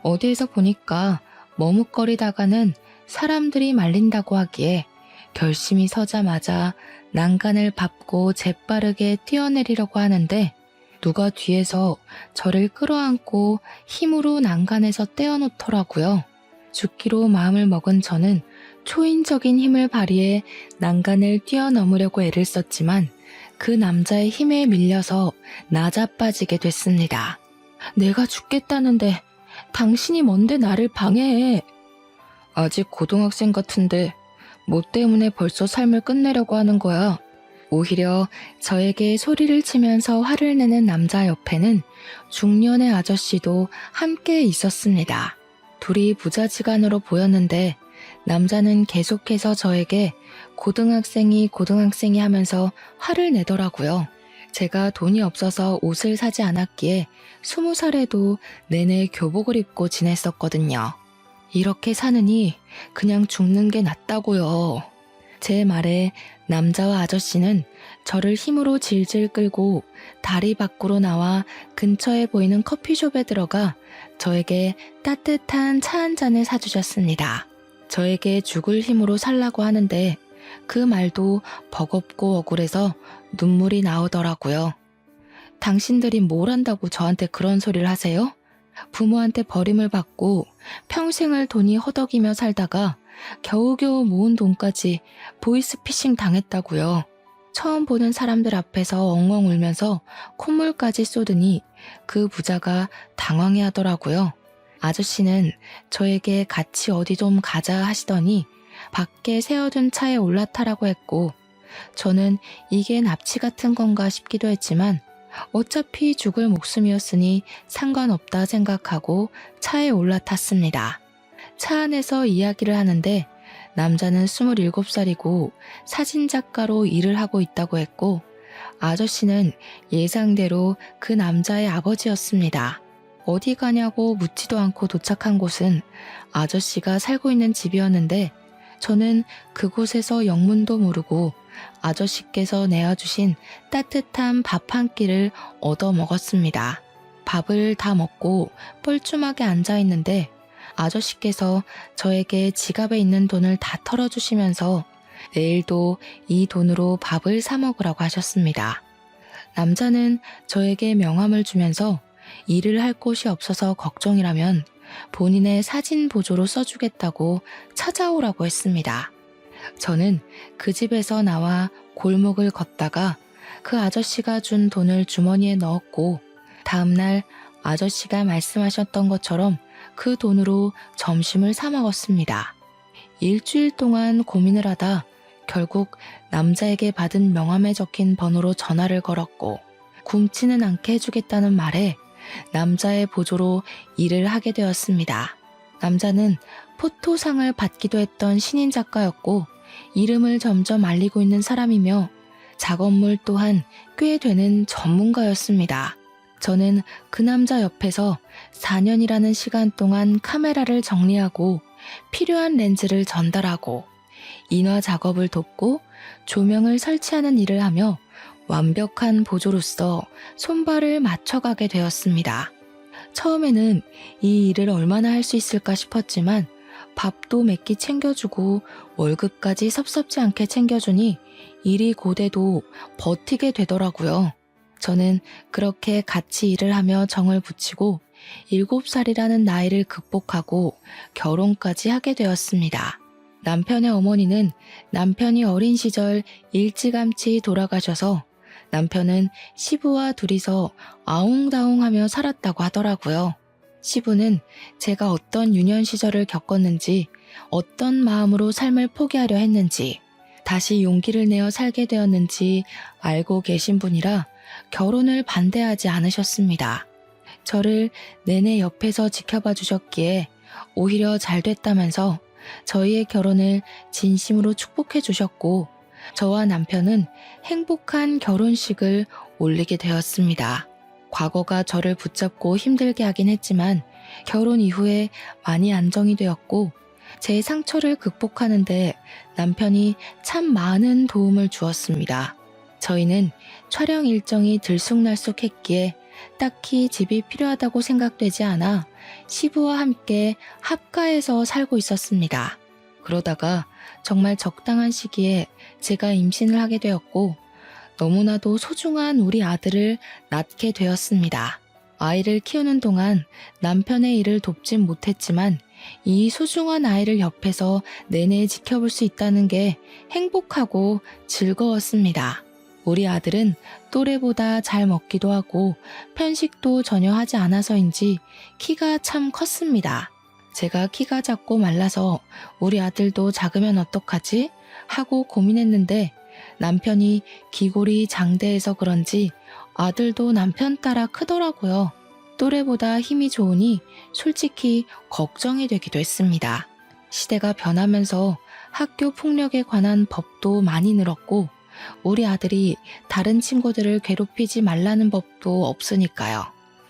어디에서 보니까 머뭇거리다가는 사람들이 말린다고 하기에 결심이 서자마자 난간을 밟고 재빠르게 뛰어내리려고 하는데 누가 뒤에서 저를 끌어안고 힘으로 난간에서 떼어놓더라고요. 죽기로 마음을 먹은 저는 초인적인 힘을 발휘해 난간을 뛰어넘으려고 애를 썼지만 그 남자의 힘에 밀려서 나자빠지게 됐습니다. 내가 죽겠다는데 당신이 뭔데 나를 방해해. 아직 고등학생 같은데 뭐 때문에 벌써 삶을 끝내려고 하는 거야. 오히려 저에게 소리를 치면서 화를 내는 남자 옆에는 중년의 아저씨도 함께 있었습니다. 둘이 부자지간으로 보였는데 남자는 계속해서 저에게 고등학생이 하면서 화를 내더라고요. 제가 돈이 없어서 옷을 사지 않았기에 20살에도 내내 교복을 입고 지냈었거든요. 이렇게 사느니 그냥 죽는 게 낫다고요. 제 말에 남자와 아저씨는 저를 힘으로 질질 끌고 다리 밖으로 나와 근처에 보이는 커피숍에 들어가 저에게 따뜻한 차 한 잔을 사주셨습니다. 저에게 죽을 힘으로 살라고 하는데 그 말도 버겁고 억울해서 눈물이 나오더라고요. 당신들이 뭘 한다고 저한테 그런 소리를 하세요? 부모한테 버림을 받고 평생을 돈이 허덕이며 살다가 겨우겨우 모은 돈까지 보이스피싱 당했다고요. 처음 보는 사람들 앞에서 엉엉 울면서 콧물까지 쏟으니 그 부자가 당황해 하더라고요. 아저씨는 저에게 같이 어디 좀 가자 하시더니 밖에 세워둔 차에 올라타라고 했고, 저는 이게 납치 같은 건가 싶기도 했지만 어차피 죽을 목숨이었으니 상관없다 생각하고 차에 올라탔습니다. 차 안에서 이야기를 하는데 남자는 27살이고 사진작가로 일을 하고 있다고 했고, 아저씨는 예상대로 그 남자의 아버지였습니다. 어디 가냐고 묻지도 않고 도착한 곳은 아저씨가 살고 있는 집이었는데, 저는 그곳에서 영문도 모르고 아저씨께서 내어주신 따뜻한 밥 한 끼를 얻어 먹었습니다. 밥을 다 먹고 뻘쭘하게 앉아있는데 아저씨께서 저에게 지갑에 있는 돈을 다 털어주시면서 내일도 이 돈으로 밥을 사 먹으라고 하셨습니다. 남자는 저에게 명함을 주면서 일을 할 곳이 없어서 걱정이라면 본인의 사진 보조로 써주겠다고 찾아오라고 했습니다. 저는 그 집에서 나와 골목을 걷다가 그 아저씨가 준 돈을 주머니에 넣었고, 다음날 아저씨가 말씀하셨던 것처럼 그 돈으로 점심을 사 먹었습니다. 일주일 동안 고민을 하다 결국 남자에게 받은 명함에 적힌 번호로 전화를 걸었고, 굶지는 않게 해주겠다는 말에 남자의 보조로 일을 하게 되었습니다. 남자는 포토상을 받기도 했던 신인 작가였고 이름을 점점 알리고 있는 사람이며 작업물 또한 꽤 되는 전문가였습니다. 저는 그 남자 옆에서 4년이라는 시간 동안 카메라를 정리하고 필요한 렌즈를 전달하고 인화 작업을 돕고 조명을 설치하는 일을 하며 완벽한 보조로서 손발을 맞춰가게 되었습니다. 처음에는 이 일을 얼마나 할 수 있을까 싶었지만 밥도 몇 끼 챙겨주고 월급까지 섭섭지 않게 챙겨주니 일이 고돼도 버티게 되더라고요. 저는 그렇게 같이 일을 하며 정을 붙이고 7살이라는 나이를 극복하고 결혼까지 하게 되었습니다. 남편의 어머니는 남편이 어린 시절 일찌감치 돌아가셔서 남편은 시부와 둘이서 아웅다웅하며 살았다고 하더라고요. 시부는 제가 어떤 유년 시절을 겪었는지, 어떤 마음으로 삶을 포기하려 했는지, 다시 용기를 내어 살게 되었는지 알고 계신 분이라 결혼을 반대하지 않으셨습니다. 저를 내내 옆에서 지켜봐 주셨기에 오히려 잘 됐다면서 저희의 결혼을 진심으로 축복해 주셨고, 저와 남편은 행복한 결혼식을 올리게 되었습니다. 과거가 저를 붙잡고 힘들게 하긴 했지만 결혼 이후에 많이 안정이 되었고, 제 상처를 극복하는데 남편이 참 많은 도움을 주었습니다. 저희는 촬영 일정이 들쑥날쑥했기에 딱히 집이 필요하다고 생각되지 않아 시부와 함께 합가해서 살고 있었습니다. 그러다가 정말 적당한 시기에 제가 임신을 하게 되었고 너무나도 소중한 우리 아들을 낳게 되었습니다. 아이를 키우는 동안 남편의 일을 돕진 못했지만 이 소중한 아이를 옆에서 내내 지켜볼 수 있다는 게 행복하고 즐거웠습니다. 우리 아들은 또래보다 잘 먹기도 하고 편식도 전혀 하지 않아서인지 키가 참 컸습니다. 제가 키가 작고 말라서 우리 아들도 작으면 어떡하지? 하고 고민했는데 남편이 기골이 장대해서 그런지 아들도 남편 따라 크더라고요. 또래보다 힘이 좋으니 솔직히 걱정이 되기도 했습니다. 시대가 변하면서 학교 폭력에 관한 법도 많이 늘었고 우리 아들이 다른 친구들을 괴롭히지 말라는 법도 없으니까요.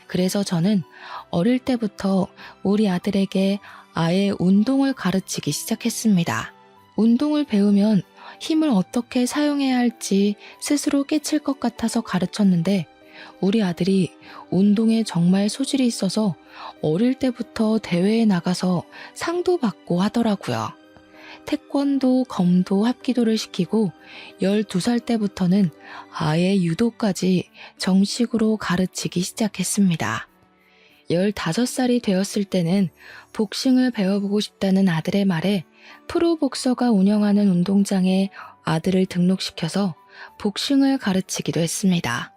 그래서 저는 어릴 때부터 우리 아들에게 아예 운동을 가르치기 시작했습니다. 운동을 배우면 힘을 어떻게 사용해야 할지 스스로 깨칠 것 같아서 가르쳤는데 우리 아들이 운동에 정말 소질이 있어서 어릴 때부터 대회에 나가서 상도 받고 하더라고요. 태권도, 검도, 합기도를 시키고 12살 때부터는 아예 유도까지 정식으로 가르치기 시작했습니다. 15살이 되었을 때는 복싱을 배워보고 싶다는 아들의 말에 프로복서가 운영하는 운동장에 아들을 등록시켜서 복싱을 가르치기도 했습니다.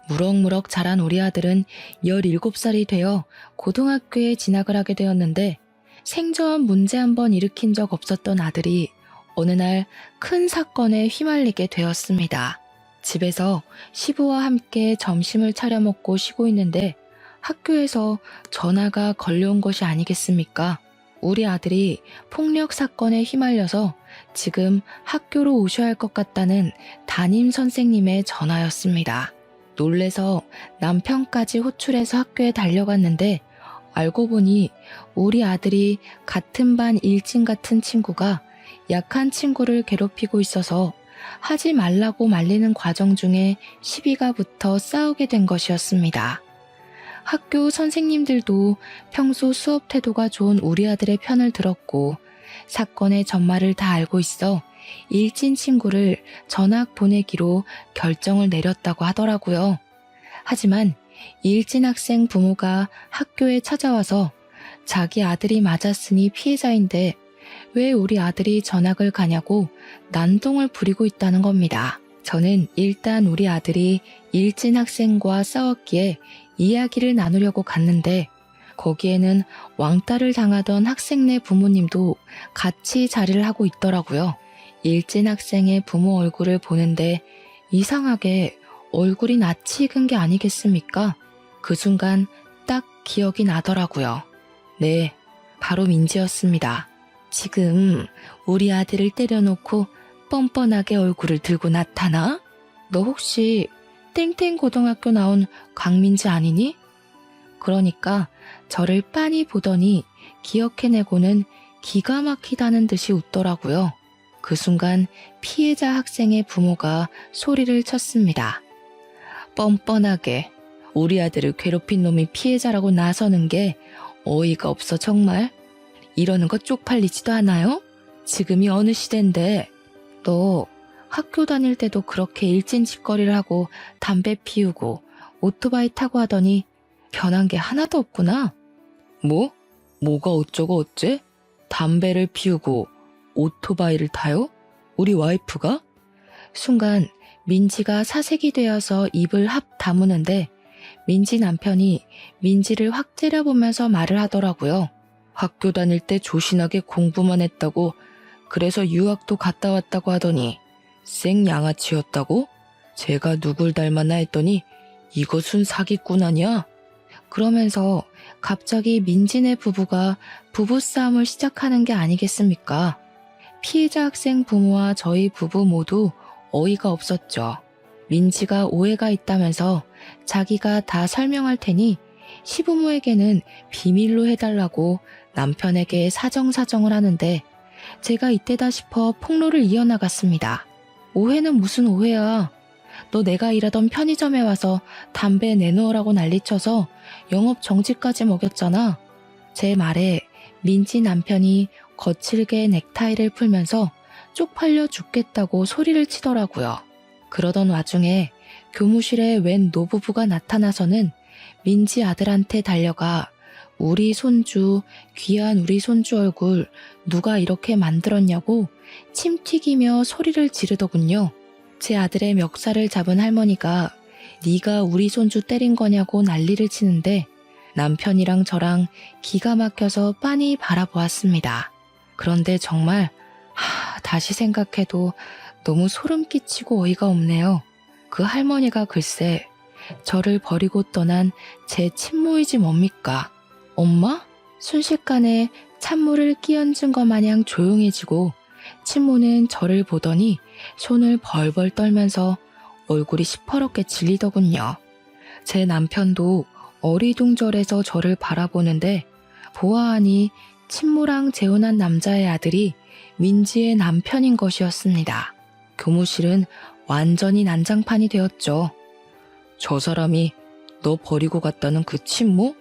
무럭무럭 자란 우리 아들은 17살이 되어 고등학교에 진학을 하게 되었는데 생전 문제 한 번 일으킨 적 없었던 아들이 어느 날 큰 사건에 휘말리게 되었습니다. 집에서 시부와 함께 점심을 차려 먹고 쉬고 있는데 학교에서 전화가 걸려온 것이 아니겠습니까? 우리 아들이 폭력 사건에 휘말려서 지금 학교로 오셔야 할 것 같다는 담임 선생님의 전화였습니다. 놀래서 남편까지 호출해서 학교에 달려갔는데 알고 보니 우리 아들이 같은 반 일진 같은 친구가 약한 친구를 괴롭히고 있어서 하지 말라고 말리는 과정 중에 시비가 붙어 싸우게 된 것이었습니다. 학교 선생님들도 평소 수업 태도가 좋은 우리 아들의 편을 들었고 사건의 전말을 다 알고 있어 일진 친구를 전학 보내기로 결정을 내렸다고 하더라고요. 하지만 일진 학생 부모가 학교에 찾아와서 자기 아들이 맞았으니 피해자인데 왜 우리 아들이 전학을 가냐고 난동을 부리고 있다는 겁니다. 저는 일단 우리 아들이 일진 학생과 싸웠기에 이야기를 나누려고 갔는데 거기에는 왕따를 당하던 학생네 부모님도 같이 자리를 하고 있더라고요. 일진 학생의 부모 얼굴을 보는데 이상하게 얼굴이 낯이 익은 게 아니겠습니까? 그 순간 딱 기억이 나더라고요. 네, 바로 민지였습니다. 지금 우리 아들을 때려놓고 뻔뻔하게 얼굴을 들고 나타나? 너 혹시 땡땡 고등학교 나온 강민지 아니니? 그러니까 저를 빤히 보더니 기억해내고는 기가 막히다는 듯이 웃더라고요. 그 순간 피해자 학생의 부모가 소리를 쳤습니다. 뻔뻔하게 우리 아들을 괴롭힌 놈이 피해자라고 나서는 게 어이가 없어 정말. 이러는 거 쪽팔리지도 않아요? 지금이 어느 시대인데. 너 학교 다닐 때도 그렇게 일진 짓거리를 하고 담배 피우고 오토바이 타고 하더니 변한 게 하나도 없구나. 뭐? 뭐가 어쩌고 어째? 담배를 피우고 오토바이를 타요? 우리 와이프가? 순간 민지가 사색이 되어서 입을 합 다무는데 민지 남편이 민지를 확 째려보면서 말을 하더라고요. 학교 다닐 때 조신하게 공부만 했다고 그래서 유학도 갔다 왔다고 하더니 생양아치였다고? 제가 누굴 닮았나 했더니 이것은 사기꾼 아니야? 그러면서 갑자기 민지네 부부가 부부싸움을 시작하는 게 아니겠습니까? 피해자 학생 부모와 저희 부부 모두 어이가 없었죠. 민지가 오해가 있다면서 자기가 다 설명할 테니 시부모에게는 비밀로 해달라고 남편에게 사정사정을 하는데 제가 이때다 싶어 폭로를 이어나갔습니다. 오해는 무슨 오해야. 너 내가 일하던 편의점에 와서 담배 내놓으라고 난리쳐서 영업 정지까지 먹였잖아. 제 말에 민지 남편이 거칠게 넥타이를 풀면서 쪽팔려 죽겠다고 소리를 치더라고요. 그러던 와중에 교무실에 웬 노부부가 나타나서는 민지 아들한테 달려가 우리 손주, 귀한 우리 손주 얼굴 누가 이렇게 만들었냐고 침 튀기며 소리를 지르더군요. 제 아들의 멱살을 잡은 할머니가 네가 우리 손주 때린 거냐고 난리를 치는데 남편이랑 저랑 기가 막혀서 빤히 바라보았습니다. 그런데 정말 다시 생각해도 너무 소름 끼치고 어이가 없네요. 그 할머니가 글쎄 저를 버리고 떠난 제 친모이지 뭡니까? 엄마? 순식간에 찬물을 끼얹은 것 마냥 조용해지고 친모는 저를 보더니 손을 벌벌 떨면서 얼굴이 시퍼렇게 질리더군요. 제 남편도 어리둥절해서 저를 바라보는데 보아하니 친모랑 재혼한 남자의 아들이 민지의 남편인 것이었습니다. 교무실은 완전히 난장판이 되었죠. 저 사람이 너 버리고 갔다는 그 친모?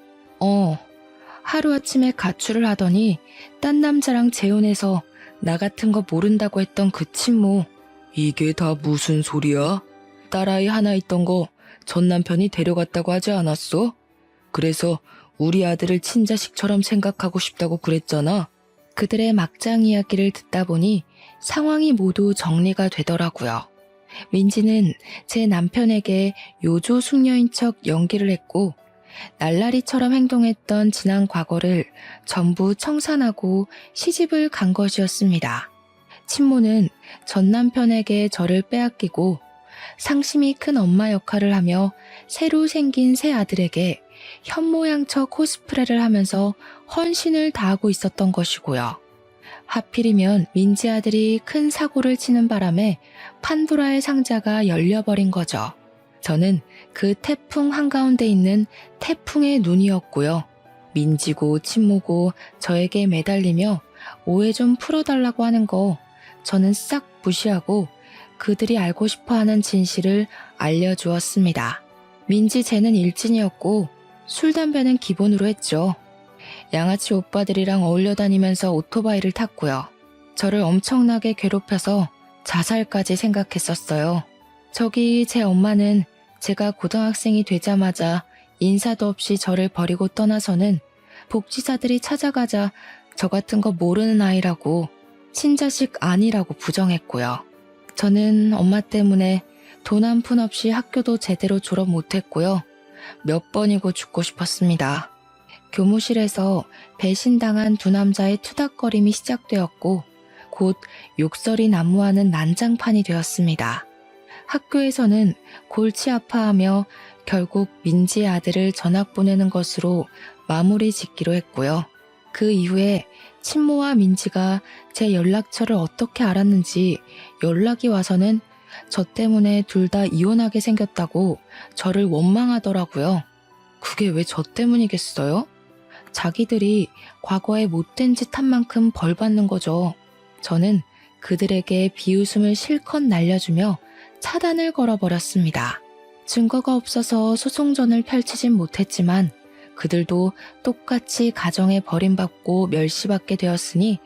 하루아침에 가출을 하더니 딴 남자랑 재혼해서 나 같은 거 모른다고 했던 그 친모. 이게 다 무슨 소리야? 딸아이 하나 있던 거 전 남편이 데려갔다고 하지 않았어? 그래서 우리 아들을 친자식처럼 생각하고 싶다고 그랬잖아. 그들의 막장 이야기를 듣다 보니 상황이 모두 정리가 되더라고요. 민지는 제 남편에게 요조 숙녀인 척 연기를 했고 날라리처럼 행동했던 지난 과거를 전부 청산하고 시집을 간 것이었습니다. 친모는 전 남편에게 저를 빼앗기고 상심이 큰 엄마 역할을 하며 새로 생긴 새 아들에게 현모양처 코스프레를 하면서 헌신을 다하고 있었던 것이고요. 하필이면 민지 아들이 큰 사고를 치는 바람에 판도라의 상자가 열려버린 거죠. 저는 그 태풍 한가운데 있는 태풍의 눈이었고요. 민지고 친모고 저에게 매달리며 오해 좀 풀어달라고 하는 거 저는 싹 무시하고 그들이 알고 싶어하는 진실을 알려주었습니다. 민지 쟤는 일진이었고 술 담배는 기본으로 했죠. 양아치 오빠들이랑 어울려 다니면서 오토바이를 탔고요. 저를 엄청나게 괴롭혀서 자살까지 생각했었어요. 저기 제 엄마는 제가 고등학생이 되자마자 인사도 없이 저를 버리고 떠나서는 복지사들이 찾아가자 저 같은 거 모르는 아이라고 친자식 아니라고 부정했고요. 저는 엄마 때문에 돈 한 푼 없이 학교도 제대로 졸업 못했고요. 몇 번이고 죽고 싶었습니다. 교무실에서 배신당한 두 남자의 투닥거림이 시작되었고 곧 욕설이 난무하는 난장판이 되었습니다. 학교에서는 골치 아파하며 결국 민지의 아들을 전학 보내는 것으로 마무리 짓기로 했고요. 그 이후에 친모와 민지가 제 연락처를 어떻게 알았는지 연락이 와서는 저 때문에 둘 다 이혼하게 생겼다고 저를 원망하더라고요. 그게 왜 저 때문이겠어요? 자기들이 과거에 못된 짓 한 만큼 벌 받는 거죠. 저는 그들에게 비웃음을 실컷 날려주며 차단을 걸어버렸습니다. 증거가 없어서 소송전을 펼치진 못했지만 그들도 똑같이 가정에 버림받고 멸시받게 되었으니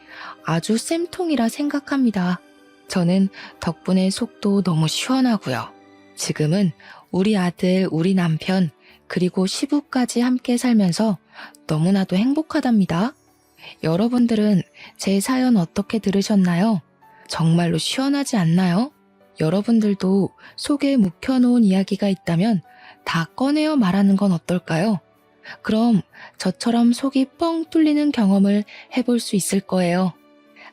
아주 쌤통이라 생각합니다. 저는 덕분에 속도 너무 시원하고요. 지금은 우리 아들, 우리 남편, 그리고 시부까지 함께 살면서 너무나도 행복하답니다. 여러분들은 제 사연 어떻게 들으셨나요? 정말로 시원하지 않나요? 여러분들도 속에 묵혀놓은 이야기가 있다면 다 꺼내어 말하는 건 어떨까요? 그럼 저처럼 속이 뻥 뚫리는 경험을 해볼 수 있을 거예요.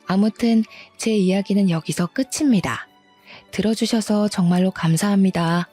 아무튼 제 이야기는 여기서 끝입니다. 들어주셔서 정말로 감사합니다.